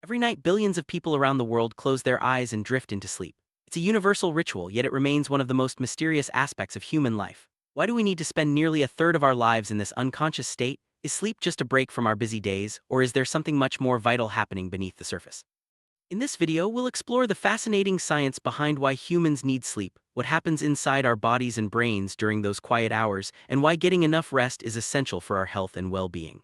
Every night, billions of people around the world close their eyes and drift into sleep. It's a universal ritual, yet it remains one of the most mysterious aspects of human life. Why do we need to spend nearly a third of our lives in this unconscious state? Is sleep just a break from our busy days, or is there something much more vital happening beneath the surface? In this video, we'll explore the fascinating science behind why humans need sleep, what happens inside our bodies and brains during those quiet hours, and why getting enough rest is essential for our health and well-being.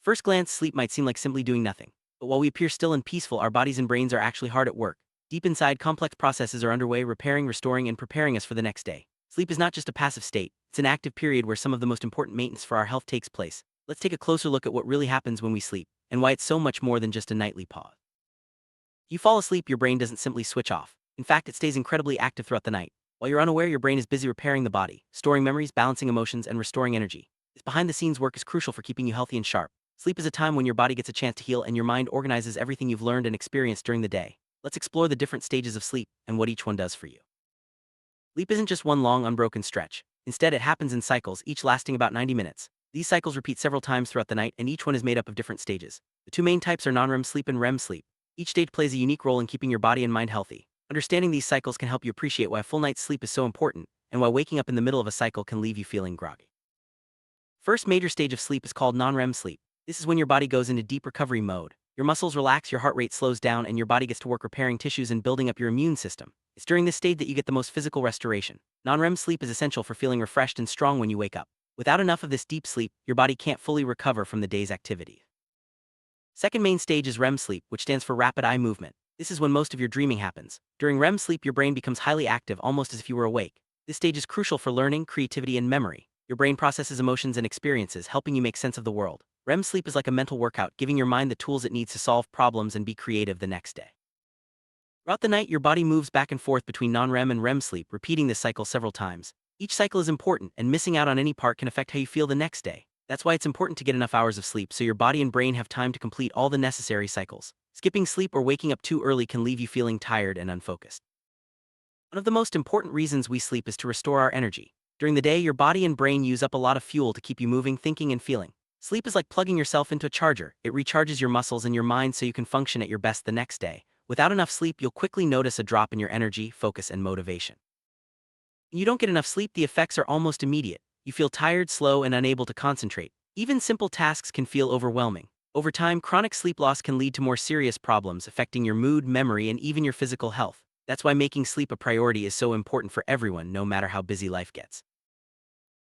First glance, sleep might seem like simply doing nothing. But while we appear still and peaceful, our bodies and brains are actually hard at work. Deep inside, complex processes are underway, repairing, restoring, and preparing us for the next day. Sleep is not just a passive state, it's an active period where some of the most important maintenance for our health takes place. Let's take a closer look at what really happens when we sleep, and why it's so much more than just a nightly pause. You fall asleep, your brain doesn't simply switch off. In fact, it stays incredibly active throughout the night. While you're unaware, your brain is busy repairing the body, storing memories, balancing emotions, and restoring energy. This behind-the-scenes work is crucial for keeping you healthy and sharp. Sleep is a time when your body gets a chance to heal and your mind organizes everything you've learned and experienced during the day. Let's explore the different stages of sleep and what each one does for you. Sleep isn't just one long, unbroken stretch. Instead, it happens in cycles, each lasting about 90 minutes. These cycles repeat several times throughout the night, and each one is made up of different stages. The two main types are non-REM sleep and REM sleep. Each stage plays a unique role in keeping your body and mind healthy. Understanding these cycles can help you appreciate why a full night's sleep is so important, and why waking up in the middle of a cycle can leave you feeling groggy. First major stage of sleep is called non-REM sleep. This is when your body goes into deep recovery mode. Your muscles relax, your heart rate slows down, and your body gets to work repairing tissues and building up your immune system. It's during this stage that you get the most physical restoration. Non-REM sleep is essential for feeling refreshed and strong when you wake up. Without enough of this deep sleep, your body can't fully recover from the day's activity. Second main stage is REM sleep, which stands for rapid eye movement. This is when most of your dreaming happens. During REM sleep, your brain becomes highly active, almost as if you were awake. This stage is crucial for learning, creativity, and memory. Your brain processes emotions and experiences, helping you make sense of the world. REM sleep is like a mental workout, giving your mind the tools it needs to solve problems and be creative the next day. Throughout the night, your body moves back and forth between non-REM and REM sleep, repeating this cycle several times. Each cycle is important, and missing out on any part can affect how you feel the next day. That's why it's important to get enough hours of sleep so your body and brain have time to complete all the necessary cycles. Skipping sleep or waking up too early can leave you feeling tired and unfocused. One of the most important reasons we sleep is to restore our energy. During the day, your body and brain use up a lot of fuel to keep you moving, thinking, and feeling. Sleep is like plugging yourself into a charger. It recharges your muscles and your mind so you can function at your best the next day. Without enough sleep, you'll quickly notice a drop in your energy, focus, and motivation. When you don't get enough sleep, the effects are almost immediate. You feel tired, slow, and unable to concentrate. Even simple tasks can feel overwhelming. Over time, chronic sleep loss can lead to more serious problems, affecting your mood, memory, and even your physical health. That's why making sleep a priority is so important for everyone, no matter how busy life gets.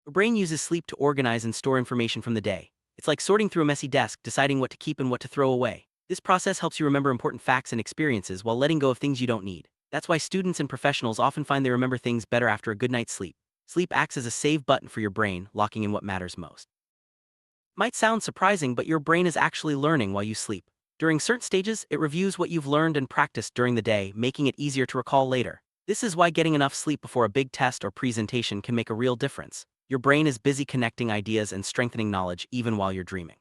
Your brain uses sleep to organize and store information from the day. It's like sorting through a messy desk, deciding what to keep and what to throw away. This process helps you remember important facts and experiences while letting go of things you don't need. That's why students and professionals often find they remember things better after a good night's sleep. Sleep acts as a save button for your brain, locking in what matters most. Might sound surprising, but your brain is actually learning while you sleep. During certain stages, it reviews what you've learned and practiced during the day, making it easier to recall later. This is why getting enough sleep before a big test or presentation can make a real difference. Your brain is busy connecting ideas and strengthening knowledge even while you're dreaming.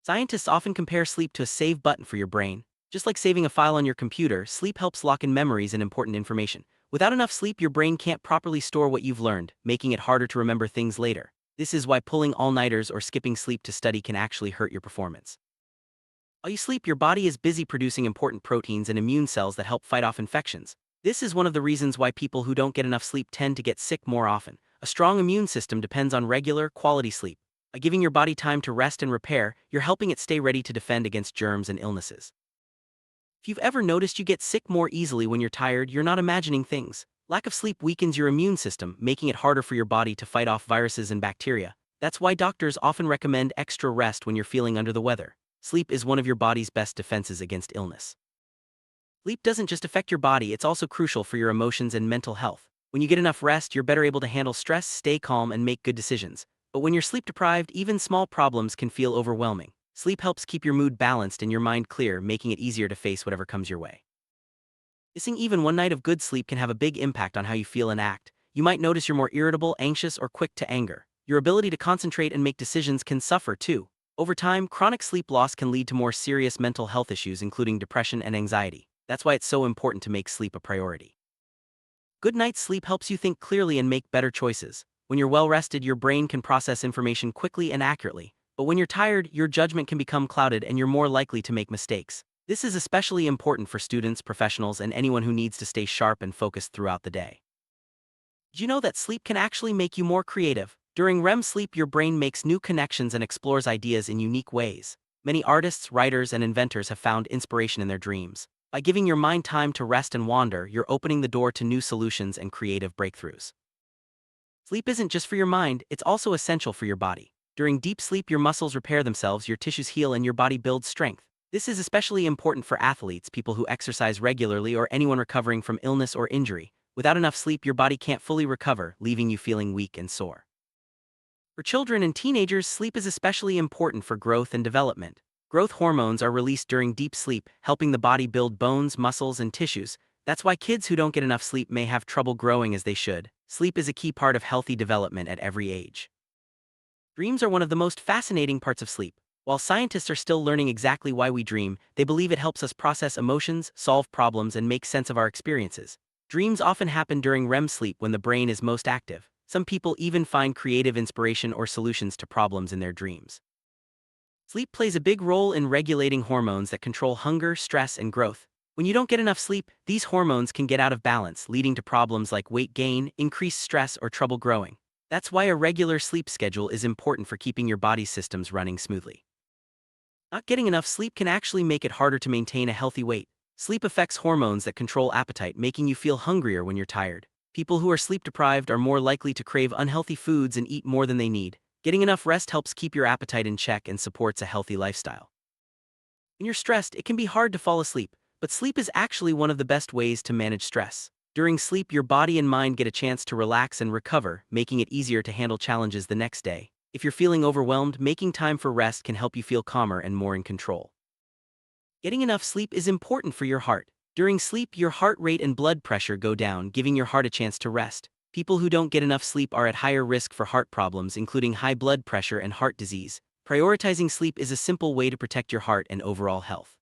Scientists often compare sleep to a save button for your brain. Just like saving a file on your computer, sleep helps lock in memories and important information. Without enough sleep, your brain can't properly store what you've learned, making it harder to remember things later. This is why pulling all-nighters or skipping sleep to study can actually hurt your performance. While you sleep, your body is busy producing important proteins and immune cells that help fight off infections. This is one of the reasons why people who don't get enough sleep tend to get sick more often. A strong immune system depends on regular, quality sleep. By giving your body time to rest and repair, you're helping it stay ready to defend against germs and illnesses. If you've ever noticed you get sick more easily when you're tired, you're not imagining things. Lack of sleep weakens your immune system, making it harder for your body to fight off viruses and bacteria. That's why doctors often recommend extra rest when you're feeling under the weather. Sleep is one of your body's best defenses against illness. Sleep doesn't just affect your body, it's also crucial for your emotions and mental health. When you get enough rest, you're better able to handle stress, stay calm, and make good decisions. But when you're sleep deprived, even small problems can feel overwhelming. Sleep helps keep your mood balanced and your mind clear, making it easier to face whatever comes your way. Missing even one night of good sleep can have a big impact on how you feel and act. You might notice you're more irritable, anxious, or quick to anger. Your ability to concentrate and make decisions can suffer too. Over time, chronic sleep loss can lead to more serious mental health issues, including depression and anxiety. That's why it's so important to make sleep a priority. Good night's sleep helps you think clearly and make better choices. When you're well rested, your brain can process information quickly and accurately. But when you're tired, your judgment can become clouded and you're more likely to make mistakes. This is especially important for students, professionals, and anyone who needs to stay sharp and focused throughout the day. Did you know that sleep can actually make you more creative? During REM sleep, your brain makes new connections and explores ideas in unique ways. Many artists, writers, and inventors have found inspiration in their dreams. By giving your mind time to rest and wander, you're opening the door to new solutions and creative breakthroughs. Sleep isn't just for your mind, it's also essential for your body. During deep sleep, your muscles repair themselves, your tissues heal, and your body builds strength. This is especially important for athletes, people who exercise regularly, or anyone recovering from illness or injury. Without enough sleep, your body can't fully recover, leaving you feeling weak and sore. For children and teenagers, sleep is especially important for growth and development. Growth hormones are released during deep sleep, helping the body build bones, muscles, and tissues. That's why kids who don't get enough sleep may have trouble growing as they should. Sleep is a key part of healthy development at every age. Dreams are one of the most fascinating parts of sleep. While scientists are still learning exactly why we dream, they believe it helps us process emotions, solve problems, and make sense of our experiences. Dreams often happen during REM sleep when the brain is most active. Some people even find creative inspiration or solutions to problems in their dreams. Sleep plays a big role in regulating hormones that control hunger, stress, and growth. When you don't get enough sleep, these hormones can get out of balance, leading to problems like weight gain, increased stress, or trouble growing. That's why a regular sleep schedule is important for keeping your body's systems running smoothly. Not getting enough sleep can actually make it harder to maintain a healthy weight. Sleep affects hormones that control appetite, making you feel hungrier when you're tired. People who are sleep deprived are more likely to crave unhealthy foods and eat more than they need. Getting enough rest helps keep your appetite in check and supports a healthy lifestyle. When you're stressed, it can be hard to fall asleep, but sleep is actually one of the best ways to manage stress. During sleep, your body and mind get a chance to relax and recover, making it easier to handle challenges the next day. If you're feeling overwhelmed, making time for rest can help you feel calmer and more in control. Getting enough sleep is important for your heart. During sleep, your heart rate and blood pressure go down, giving your heart a chance to rest. People who don't get enough sleep are at higher risk for heart problems, including high blood pressure and heart disease. Prioritizing sleep is a simple way to protect your heart and overall health.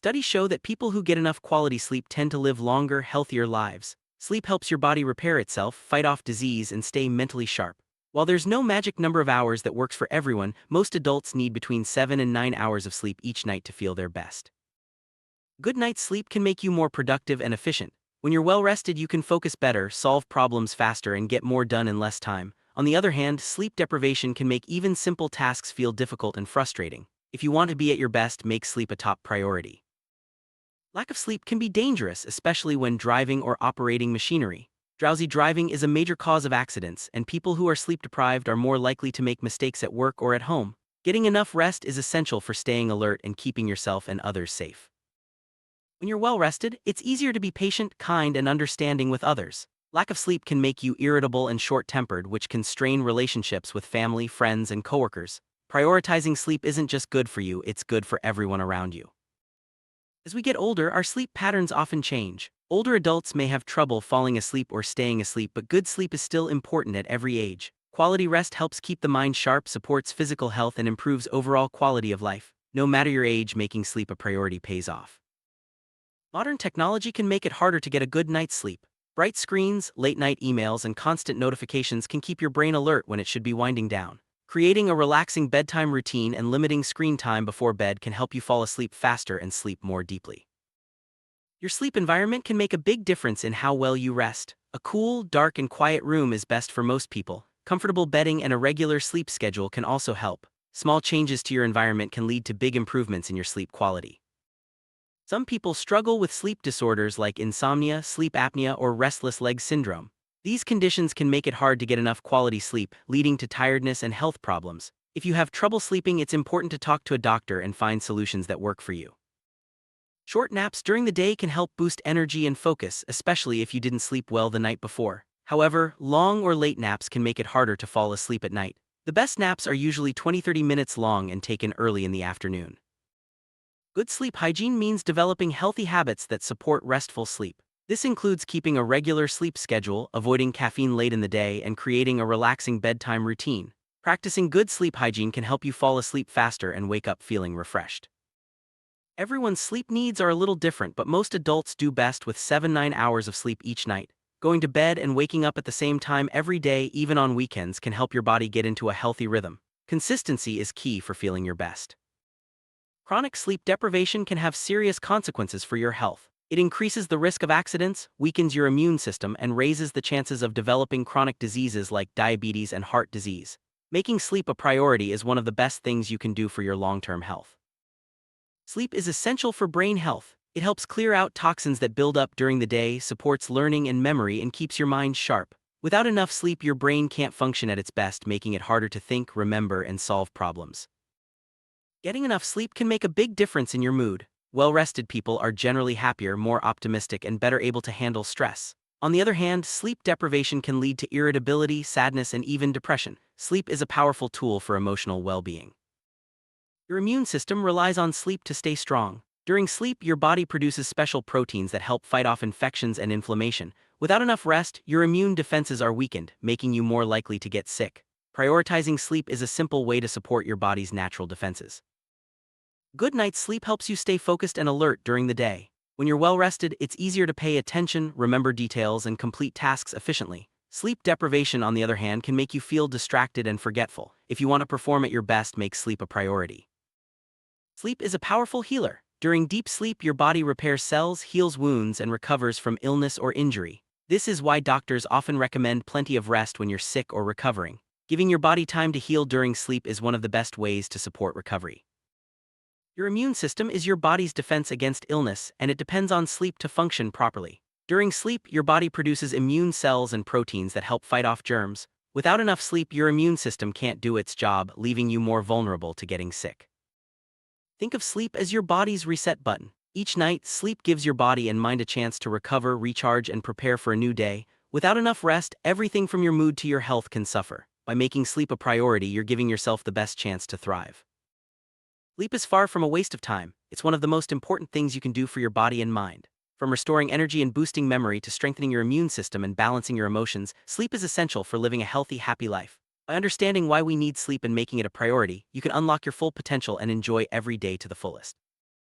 Studies show that people who get enough quality sleep tend to live longer, healthier lives. Sleep helps your body repair itself, fight off disease, and stay mentally sharp. While there's no magic number of hours that works for everyone, most adults need between 7 and 9 hours of sleep each night to feel their best. Good night's sleep can make you more productive and efficient. When you're well rested, you can focus better, solve problems faster, and get more done in less time. On the other hand, sleep deprivation can make even simple tasks feel difficult and frustrating. If you want to be at your best, make sleep a top priority. Lack of sleep can be dangerous, especially when driving or operating machinery. Drowsy driving is a major cause of accidents, and people who are sleep deprived are more likely to make mistakes at work or at home. Getting enough rest is essential for staying alert and keeping yourself and others safe. When you're well rested, it's easier to be patient, kind, and understanding with others. Lack of sleep can make you irritable and short-tempered, which can strain relationships with family, friends, and coworkers. Prioritizing sleep isn't just good for you, it's good for everyone around you. As we get older, our sleep patterns often change. Older adults may have trouble falling asleep or staying asleep, but good sleep is still important at every age. Quality rest helps keep the mind sharp, supports physical health, and improves overall quality of life. No matter your age, making sleep a priority pays off. Modern technology can make it harder to get a good night's sleep. Bright screens, late-night emails, and constant notifications can keep your brain alert when it should be winding down. Creating a relaxing bedtime routine and limiting screen time before bed can help you fall asleep faster and sleep more deeply. Your sleep environment can make a big difference in how well you rest. A cool, dark, and quiet room is best for most people. Comfortable bedding and a regular sleep schedule can also help. Small changes to your environment can lead to big improvements in your sleep quality. Some people struggle with sleep disorders like insomnia, sleep apnea, or restless leg syndrome. These conditions can make it hard to get enough quality sleep, leading to tiredness and health problems. If you have trouble sleeping, it's important to talk to a doctor and find solutions that work for you. Short naps during the day can help boost energy and focus, especially if you didn't sleep well the night before. However, long or late naps can make it harder to fall asleep at night. The best naps are usually 20-30 minutes long and taken early in the afternoon. Good sleep hygiene means developing healthy habits that support restful sleep. This includes keeping a regular sleep schedule, avoiding caffeine late in the day, and creating a relaxing bedtime routine. Practicing good sleep hygiene can help you fall asleep faster and wake up feeling refreshed. Everyone's sleep needs are a little different, but most adults do best with 7-9 hours of sleep each night. Going to bed and waking up at the same time every day, even on weekends, can help your body get into a healthy rhythm. Consistency is key for feeling your best. Chronic sleep deprivation can have serious consequences for your health. It increases the risk of accidents, weakens your immune system, and raises the chances of developing chronic diseases like diabetes and heart disease. Making sleep a priority is one of the best things you can do for your long-term health. Sleep is essential for brain health. It helps clear out toxins that build up during the day, supports learning and memory, and keeps your mind sharp. Without enough sleep, your brain can't function at its best, making it harder to think, remember, and solve problems. Getting enough sleep can make a big difference in your mood. Well-rested people are generally happier, more optimistic, and better able to handle stress. On the other hand, sleep deprivation can lead to irritability, sadness, and even depression. Sleep is a powerful tool for emotional well-being. Your immune system relies on sleep to stay strong. During sleep, your body produces special proteins that help fight off infections and inflammation. Without enough rest, your immune defenses are weakened, making you more likely to get sick. Prioritizing sleep is a simple way to support your body's natural defenses. Good night's sleep helps you stay focused and alert during the day. When you're well rested, it's easier to pay attention, remember details, and complete tasks efficiently. Sleep deprivation, on the other hand, can make you feel distracted and forgetful. If you want to perform at your best, make sleep a priority. Sleep is a powerful healer. During deep sleep, your body repairs cells, heals wounds, and recovers from illness or injury. This is why doctors often recommend plenty of rest when you're sick or recovering. Giving your body time to heal during sleep is one of the best ways to support recovery. Your immune system is your body's defense against illness, and it depends on sleep to function properly. During sleep, your body produces immune cells and proteins that help fight off germs. Without enough sleep, your immune system can't do its job, leaving you more vulnerable to getting sick. Think of sleep as your body's reset button. Each night, sleep gives your body and mind a chance to recover, recharge, and prepare for a new day. Without enough rest, everything from your mood to your health can suffer. By making sleep a priority, you're giving yourself the best chance to thrive. Sleep is far from a waste of time. It's one of the most important things you can do for your body and mind. From restoring energy and boosting memory to strengthening your immune system and balancing your emotions, sleep is essential for living a healthy, happy life. By understanding why we need sleep and making it a priority, you can unlock your full potential and enjoy every day to the fullest.